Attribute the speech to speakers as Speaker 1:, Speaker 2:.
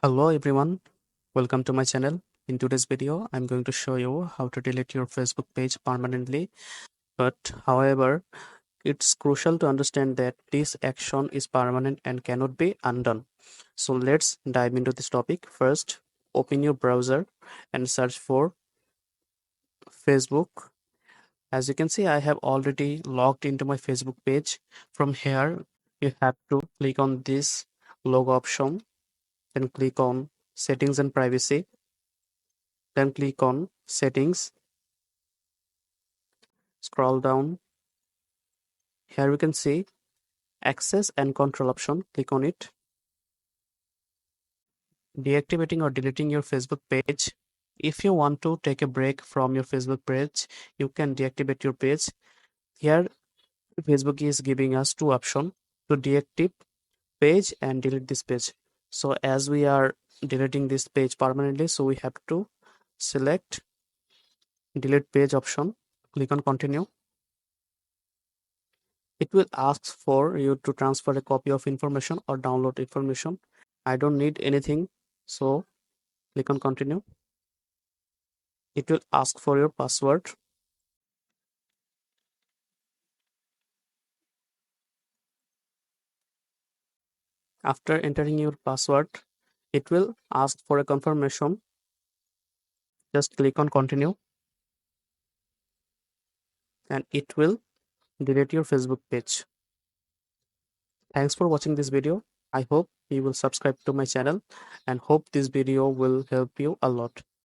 Speaker 1: Hello everyone, welcome to my channel. In today's video, I'm going to show you how to delete your Facebook page permanently. But however, it's crucial to understand that this action is permanent and cannot be undone. So let's dive into this topic. First, open your browser and search for Facebook. As you can see, I have already logged into my Facebook page. From here, you have to click on this logo option, then click on settings and privacy. Then click on settings, scroll down. Here we can see access and control option. Click on it. Deactivating or deleting your Facebook page. If you want to take a break from your Facebook page, you can deactivate your page. Here Facebook is giving us two options to deactivate page and delete this page. So as we are deleting this page permanently, so we have to select delete page option. Click on continue. It will ask for you to transfer a copy of information or download information. I don't need anything, so click on continue. It will ask for your password. After entering your password, it will ask for a confirmation. Just click on continue and it will delete your Facebook page. Thanks for watching this video. I hope you will subscribe to my channel and hope this video will help you a lot.